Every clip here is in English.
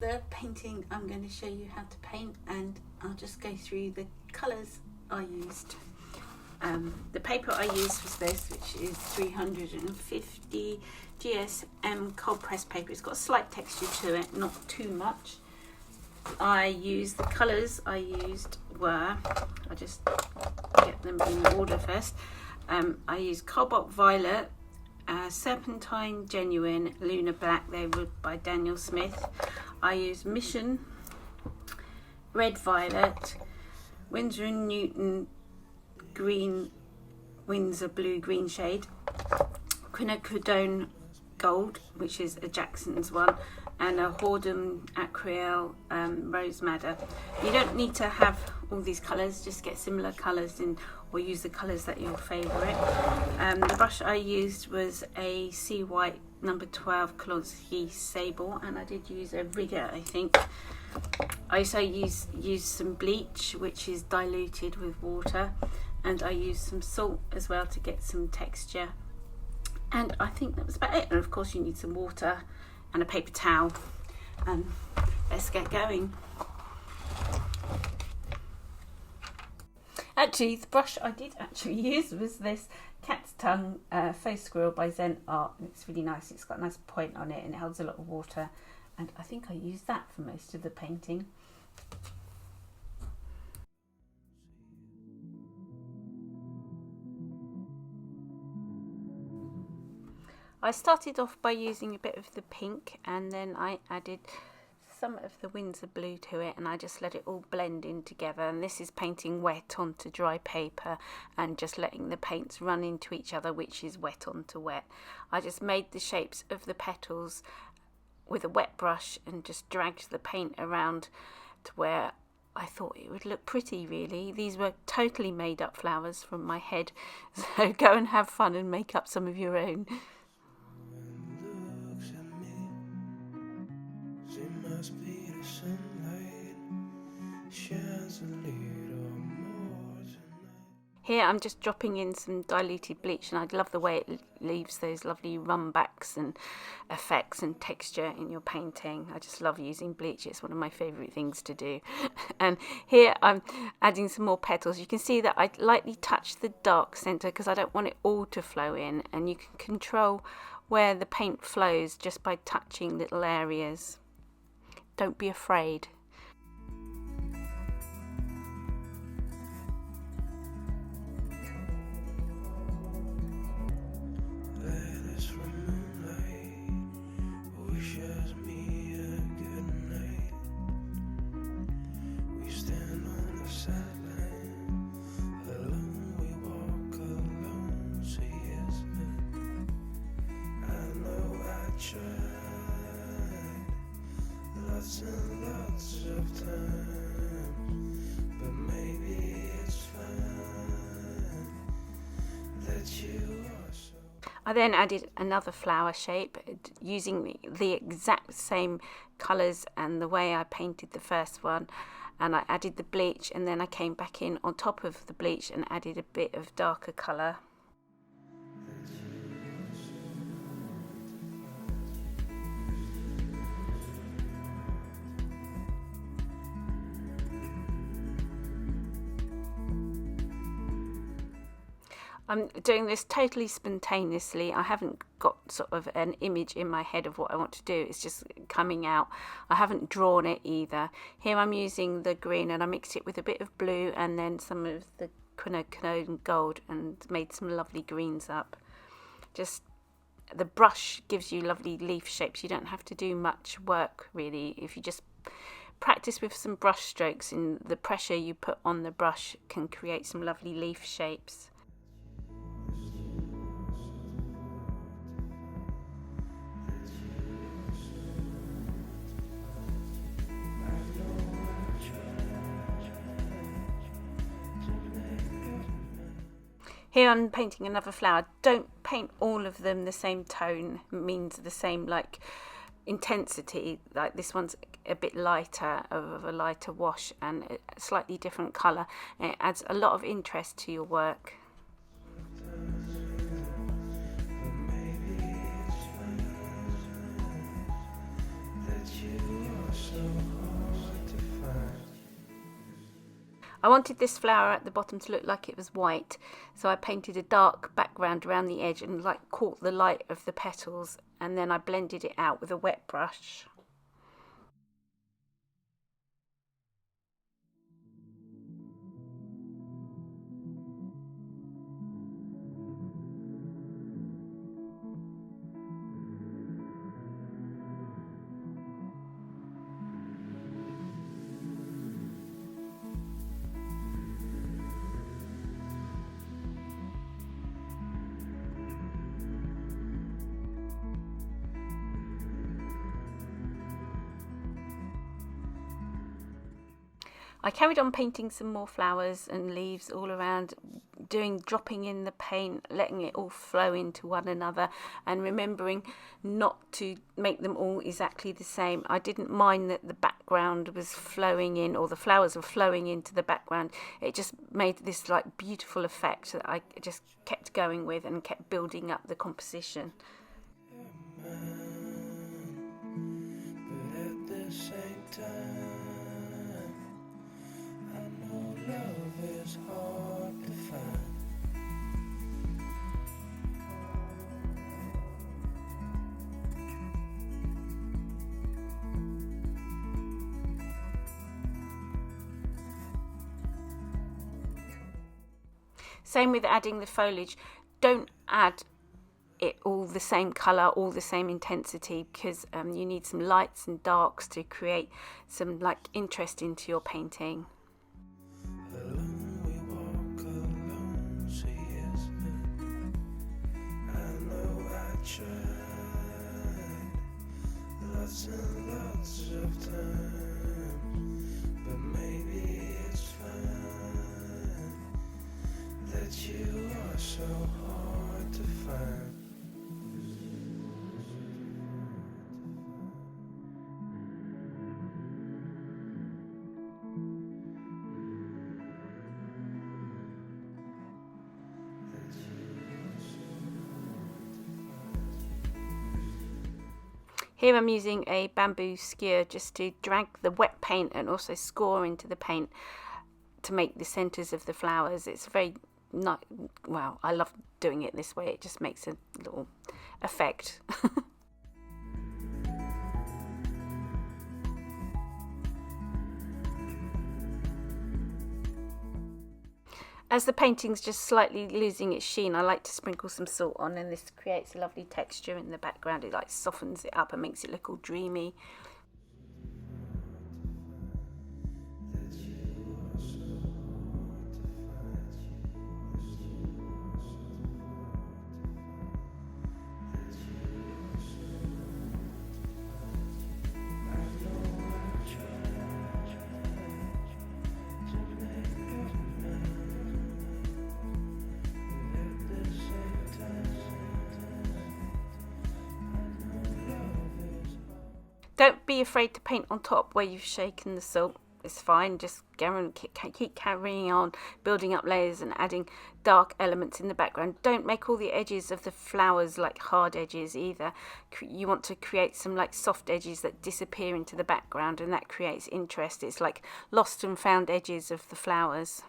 The painting I'm going to show you how to paint, and I'll just go through the colours I used. The paper I used was this, which is 350 GSM cold press paper. It's got a slight texture to it, not too much. The colours I used were, I'll just get them in order first. I used Cobalt Violet, Serpentine Genuine, Lunar Black, they were by Daniel Smith. I used Mission, Red Violet, Winsor & Newton Green, Windsor Blue Green shade, Quinacridone Gold, which is a Jackson's one, and a Hordham Acryl Rose Madder. You don't need to have all these colours, just get similar colours in, or use the colours that you're favourite. The brush I used was a Sea White number 12 Klodsky Sable, and I did use a rigger, I think. I also used some bleach, which is diluted with water, and I used some salt as well to get some texture. And I think that was about it. And of course you need some water and a paper towel. And let's get going. Actually, the brush I did actually use was this Cat's Tongue Faux Squirrel by Zen Art. It's really nice. It's got a nice point on it and it holds a lot of water. And I think I used that for most of the painting. I started off by using a bit of the pink, and then I added some of the Windsor blue to it, and I just let it all blend in together. And this is painting wet onto dry paper and just letting the paints run into each other, which is wet onto wet. I just made the shapes of the petals with a wet brush and just dragged the paint around to where I thought it would look pretty, really. These were totally made up flowers from my head, so go and have fun and make up some of your own. Here I'm just dropping in some diluted bleach, and I love the way it leaves those lovely runbacks and effects and texture in your painting. I just love using bleach. It's one of my favourite things to do. And here I'm adding some more petals. You can see that I lightly touch the dark centre because I don't want it all to flow in, and you can control where the paint flows just by touching little areas. Don't be afraid. Lots of time, but maybe it's fine that you are so. I then added another flower shape using the exact same colours and the way I painted the first one, and I added the bleach, and then I came back in on top of the bleach and added a bit of darker colour. I'm doing this totally spontaneously. I haven't got sort of an image in my head of what I want to do. It's just coming out. I haven't drawn it either. Here I'm using the green, and I mixed it with a bit of blue and then some of the quinacridone gold and made some lovely greens up. Just the brush gives you lovely leaf shapes. You don't have to do much work really. If you just practice with some brush strokes, and the pressure you put on the brush can create some lovely leaf shapes. Here I'm painting another flower. Don't paint all of them the same tone, means the same like intensity. Like this one's a bit lighter, of a lighter wash, and a slightly different colour. And it adds a lot of interest to your work. that you are so I wanted this flower at the bottom to look like it was white, so I painted a dark background around the edge and like caught the light of the petals, and then I blended it out with a wet brush. I carried on painting some more flowers and leaves all around, dropping in the paint, letting it all flow into one another, and remembering not to make them all exactly the same. I didn't mind that the background was flowing in, or the flowers were flowing into the background. It just made this like beautiful effect that I just kept going with and kept building up the composition. Same with adding the foliage. Don't add it all the same colour, all the same intensity, because you need some lights and darks to create some like interest into your painting. Lots and lots of time, but maybe it's fine that you are so hard to find. Here I'm using a bamboo skewer just to drag the wet paint and also score into the paint to make the centres of the flowers. It's very not well, I love doing it this way. It just makes a little effect. As the painting's just slightly losing its sheen, I like to sprinkle some salt on, and this creates a lovely texture in the background. It like softens it up and makes it look all dreamy. Don't be afraid to paint on top where you've shaken the salt. It's fine, just keep carrying on, building up layers and adding dark elements in the background. Don't make all the edges of the flowers like hard edges either. You want to create some like soft edges that disappear into the background, and that creates interest. It's like lost and found edges of the flowers.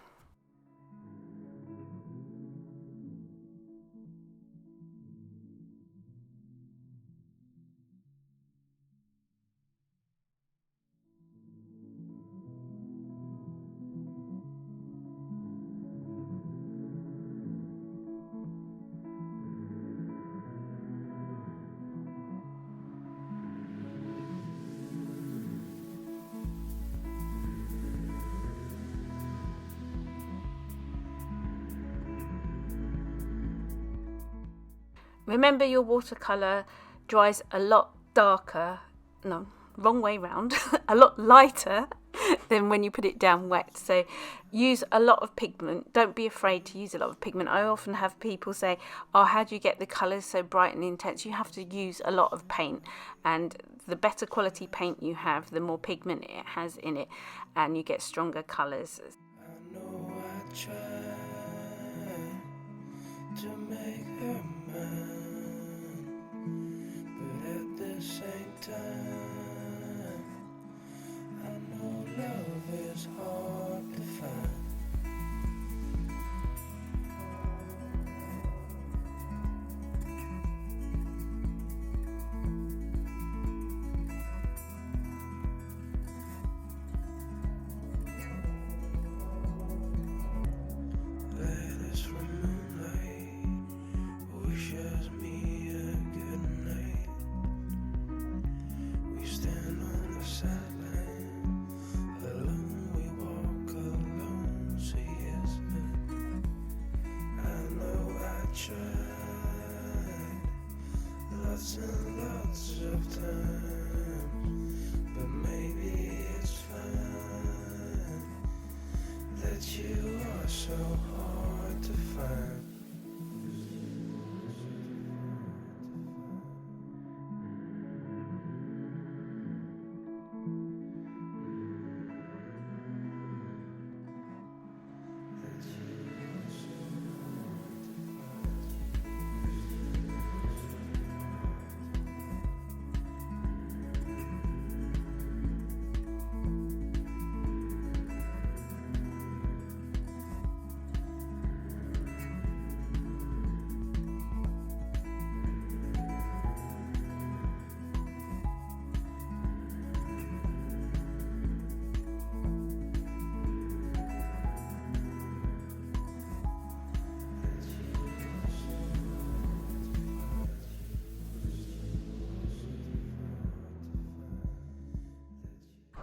Remember, your watercolour dries a lot darker, no, wrong way round, a lot lighter than when you put it down wet. So use a lot of pigment. Don't be afraid to use a lot of pigment. I often have people say, oh, how do you get the colours so bright and intense? You have to use a lot of paint, and the better quality paint you have, the more pigment it has in it, and you get stronger colours. I know I tried to make her mine, but at the same time, I know love is hard to find. and lots of time, but maybe it's fine that you are so hard to find.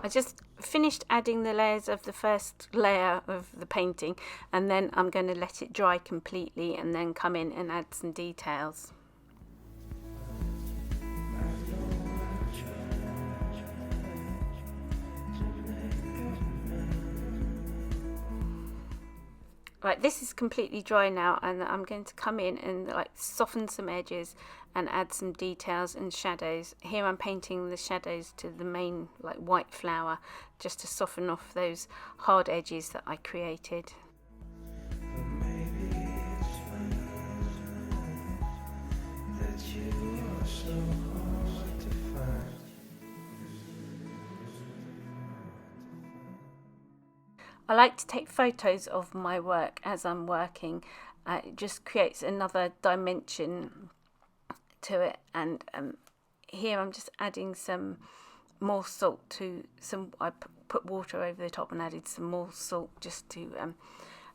I just finished adding the layers of the first layer of the painting, and then I'm going to let it dry completely and then come in and add some details. Right, this is completely dry now, and I'm going to come in and like soften some edges and add some details and shadows. Here I'm painting the shadows to the main like white flower, just to soften off those hard edges that I created. I like to take photos of my work as I'm working. It just creates another dimension to it, and here I'm just adding some more salt to some. I put water over the top and added some more salt just to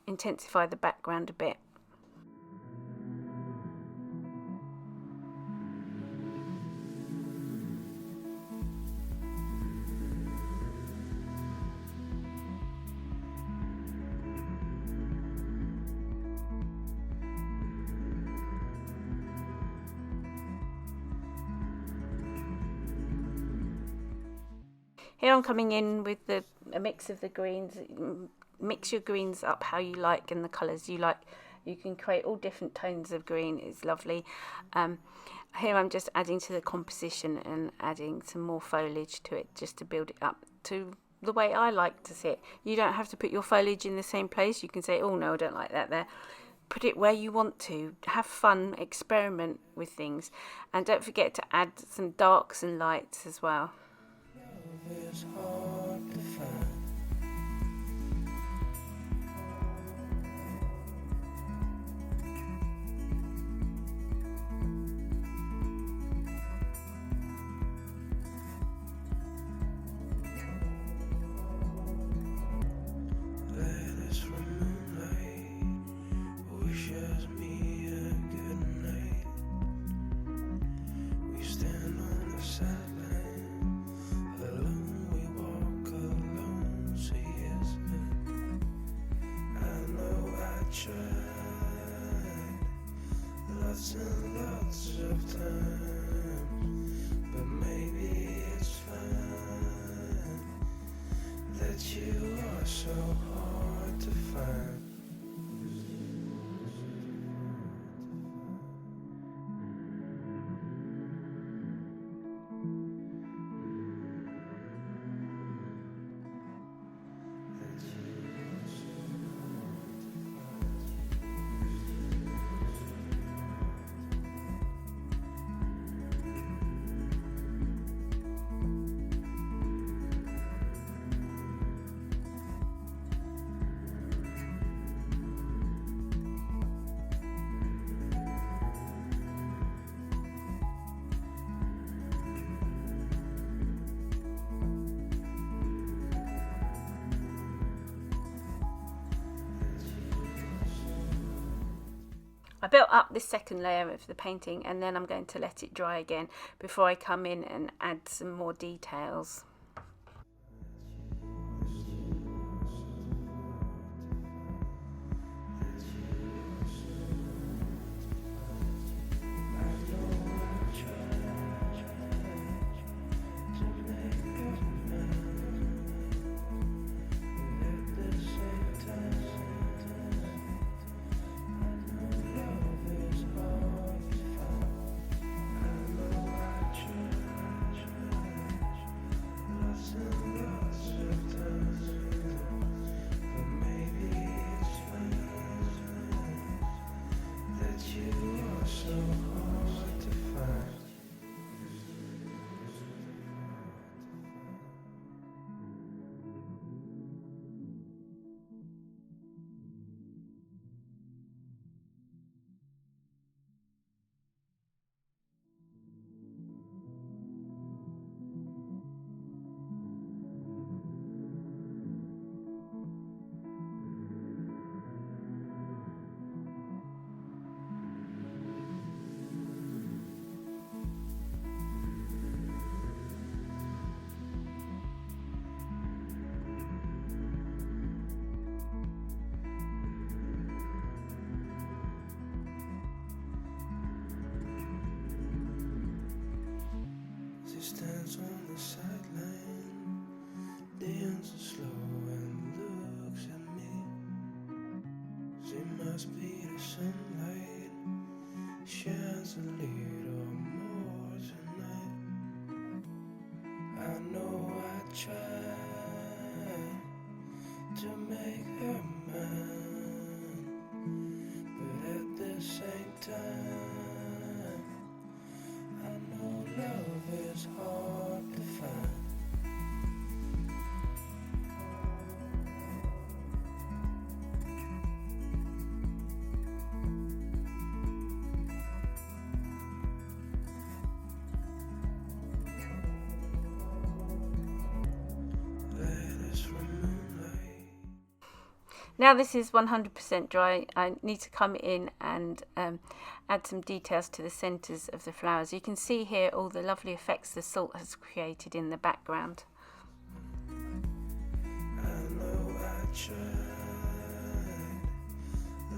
intensify the background a bit. Here I'm coming in with a mix of the greens. Mix your greens up how you like and the colours you like. You can create all different tones of green. It's lovely. Here I'm just adding to the composition and adding some more foliage to it just to build it up to the way I like to see it. You don't have to put your foliage in the same place. You can say, oh no, I don't like that there. Put it where you want to. Have fun, experiment with things, and don't forget to add some darks and lights as well. It's hard to find. Latest from moonlight wishes me a good night. We stand on the sideline. Tried lots and lots of time, but maybe it's fine that you are so hard to find. I built up this second layer of the painting, and then I'm going to let it dry again before I come in and add some more details. stands on the sideline, dances slow and looks at me. She must be the sunlight, shines a little more tonight. I know I tried to make her mine, but at the same time, I know love is hard to find. Now this is 100% dry. I need to come in and add some details to the centres of the flowers. You can see here all the lovely effects the salt has created in the background. I know I tried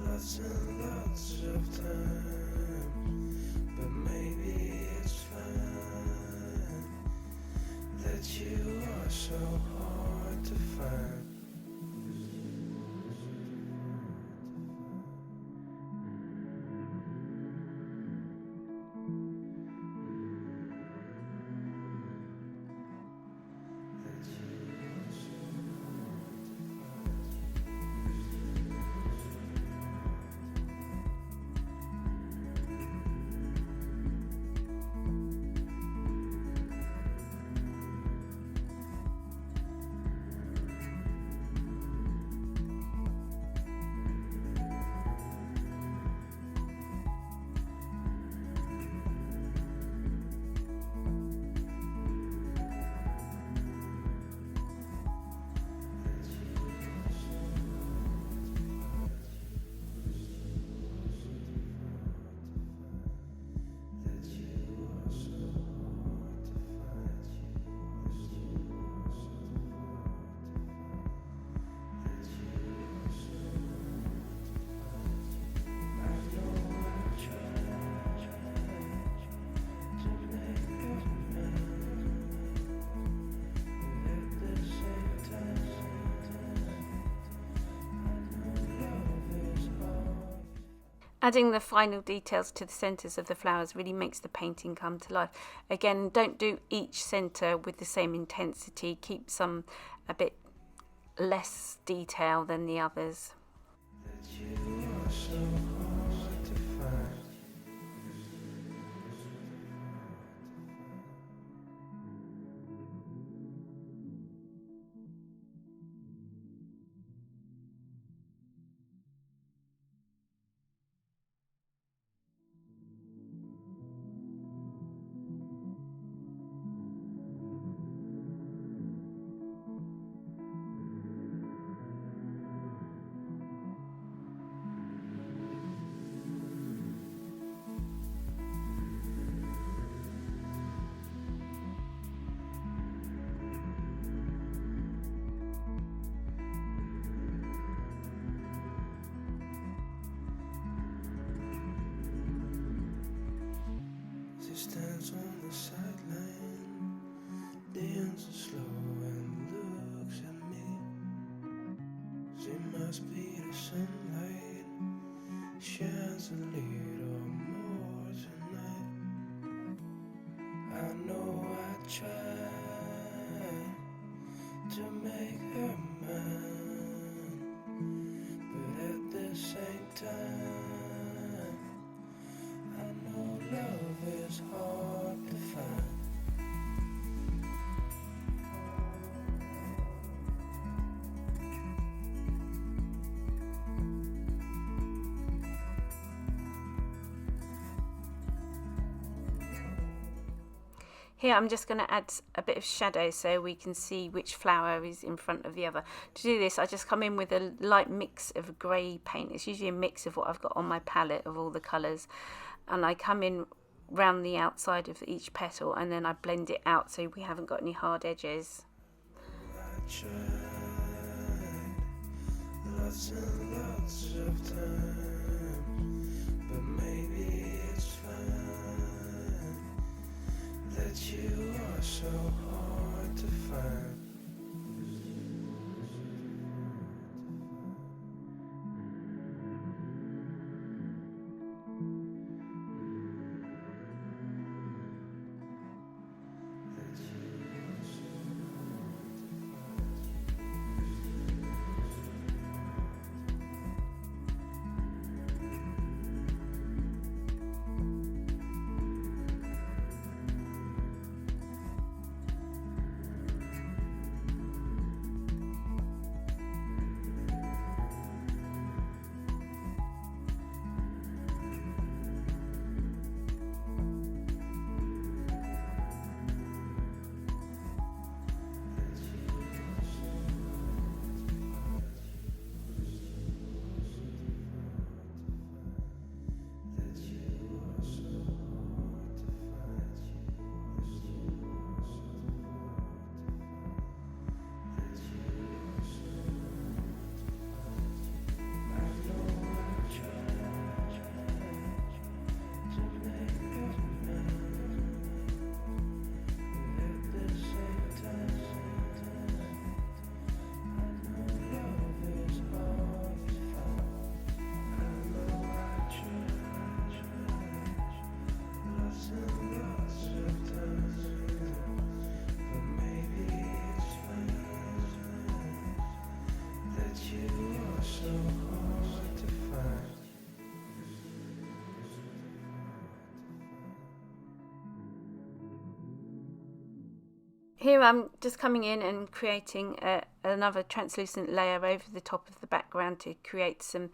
lots and lots of times, but maybe it's fine that you are so hard to find. Adding the final details to the centres of the flowers really makes the painting come to life. Again, don't do each centre with the same intensity. Keep some a bit less detail than the others. That you are so hard to find. She stands on the sideline, dances slow and looks at me. She must be the sunlight, shines a little more tonight. I know I tried to make her mine, but at the same time, I know love is hard to find. Here I'm just going to add a bit of shadow so we can see which flower is in front of the other. To do this, I just come in with a light mix of grey paint. It's usually a mix of what I've got on my palette of all the colours. And I come in round the outside of each petal and then I blend it out so we haven't got any hard edges. I tried lots and lots of times, but maybe it's fine that you are so hard to find. Here I'm just coming in and creating another translucent layer over the top of the background to create some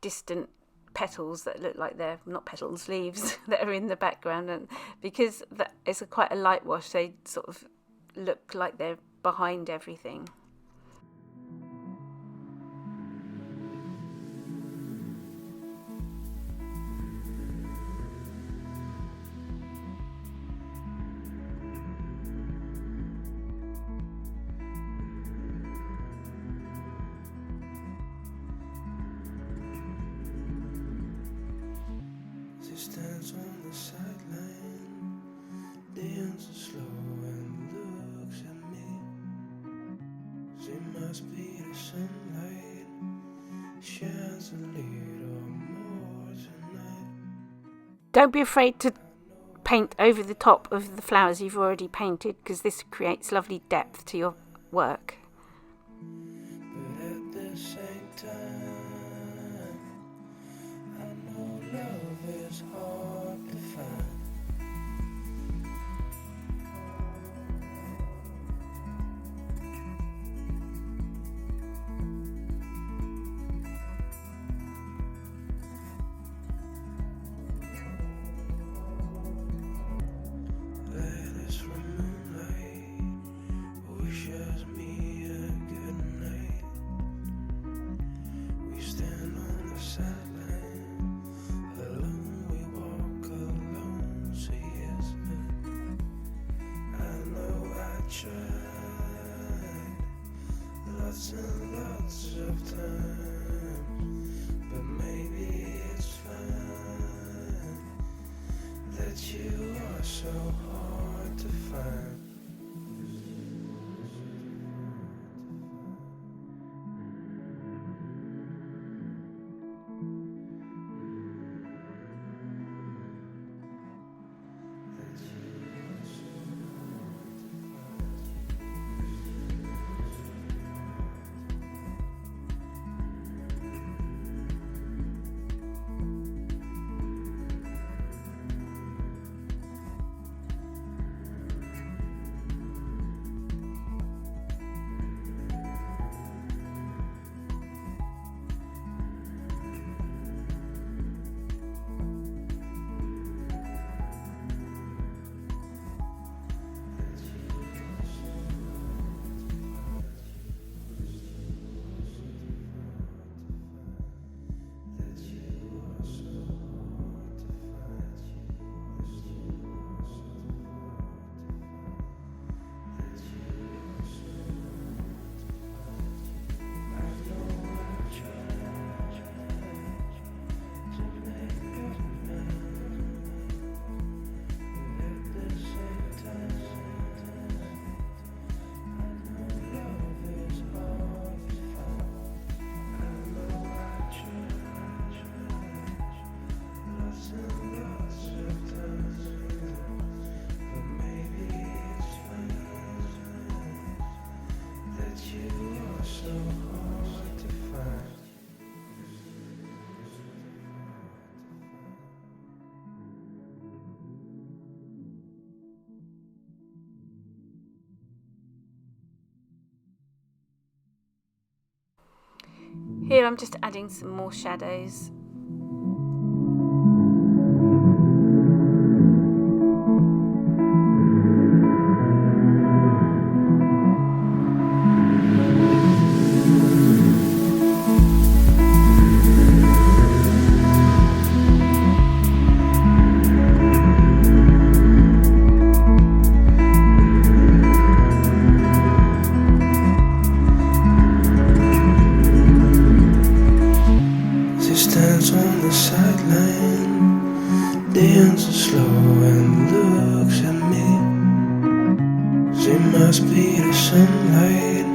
distant petals that look like they're not petals, leaves that are in the background, and because it's quite a light wash, they sort of look like they're behind everything. She stands on the sideline, dances slow and looks at me. She must be the sunlight, shines a little more tonight. Don't be afraid to paint over the top of the flowers you've already painted, because this creates lovely depth to your work. But at the same time, I know love is hard to find. Letters from moonlight wishes me a good night. We stand on the sideline, alone we walk alone. So yes, I know I tried lots and lots of times, but maybe it's fine that you are so hard to find. Here I'm just adding some more shadows. On the sideline, dances slow and looks at me. She must be the sunlight,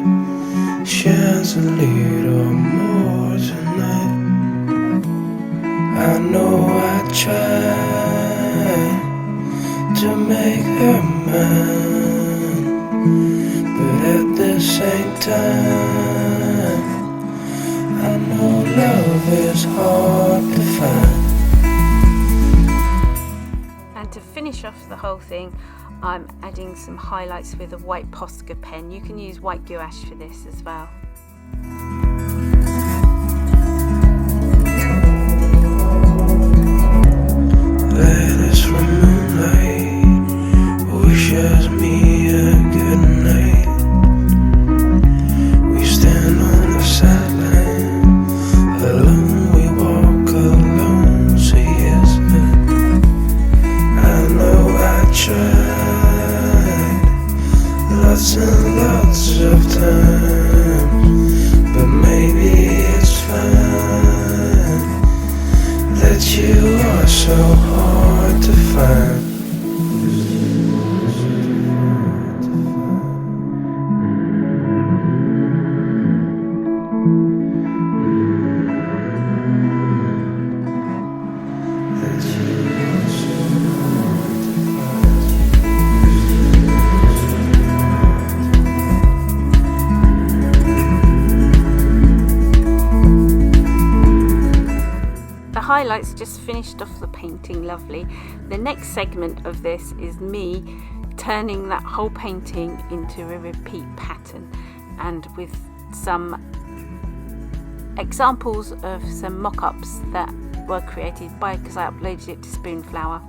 shines a little more tonight. I know I tried to make her mine, but at the same time I know love is hard to find. And to finish off the whole thing, I'm adding some highlights with a white Posca pen. You can use white gouache for this as well. Letters from moonlight wishes me a good night. We stand on the sideline, alone we walk alone, so yes, I know I tried lots and lots of times, but maybe it's fine that you are so hard to find. Highlights just finished off the painting, lovely. The next segment of this is me turning that whole painting into a repeat pattern, and with some examples of some mock-ups that were created because I uploaded it to Spoonflower,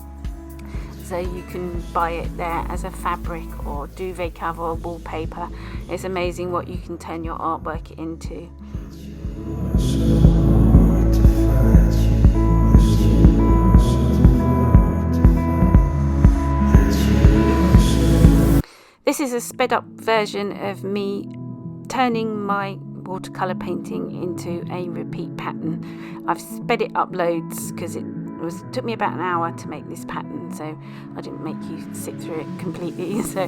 so you can buy it there as a fabric or duvet cover or wallpaper. It's amazing what you can turn your artwork into. This is a sped up version of me turning my watercolour painting into a repeat pattern. I've sped it up loads because it took me about an hour to make this pattern, so I didn't make you sit through it completely. So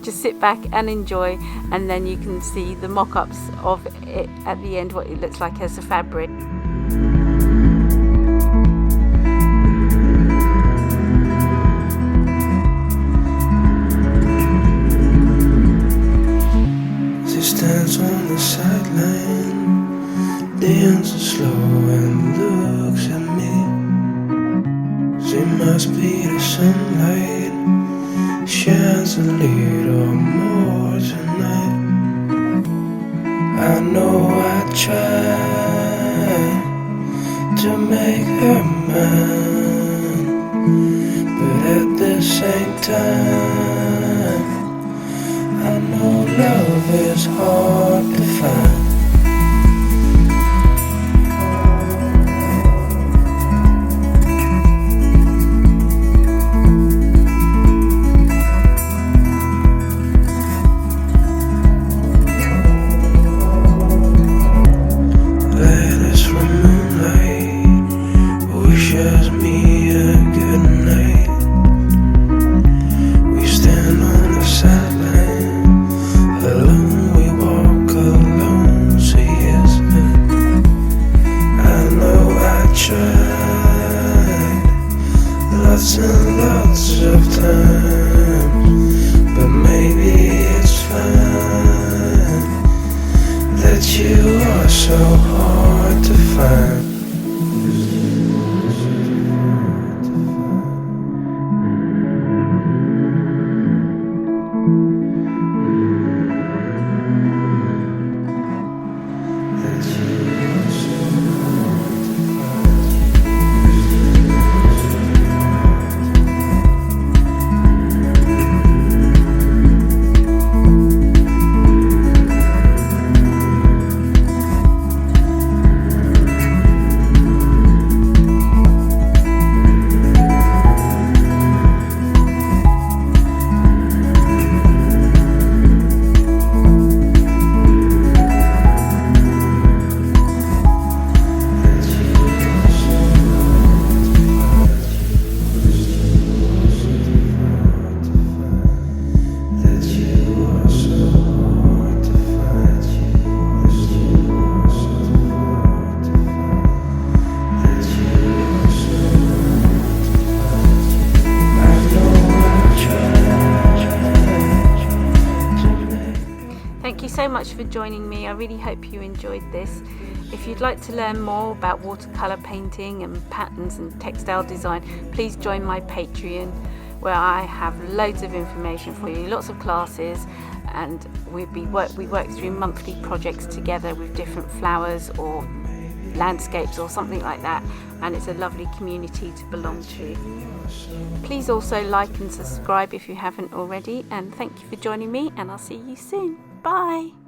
just sit back and enjoy, and then you can see the mock-ups of it at the end, what it looks like as a fabric. Stands on the sideline, dances slow and looks at me. She must be the sunlight, shines a little more tonight. I know I tried to make her mine, but at the same time I know love is hard to find. Letters from moonlight wishes me a good night. We stand on the sideline, alone we walk so much for joining me. I really hope you enjoyed this. If you'd like to learn more about watercolour painting and patterns and textile design, please join my Patreon, where I have loads of information for you, lots of classes, and we work through monthly projects together with different flowers or landscapes or something like that, and it's a lovely community to belong to. Please also like and subscribe if you haven't already, and thank you for joining me, and I'll see you soon. Bye.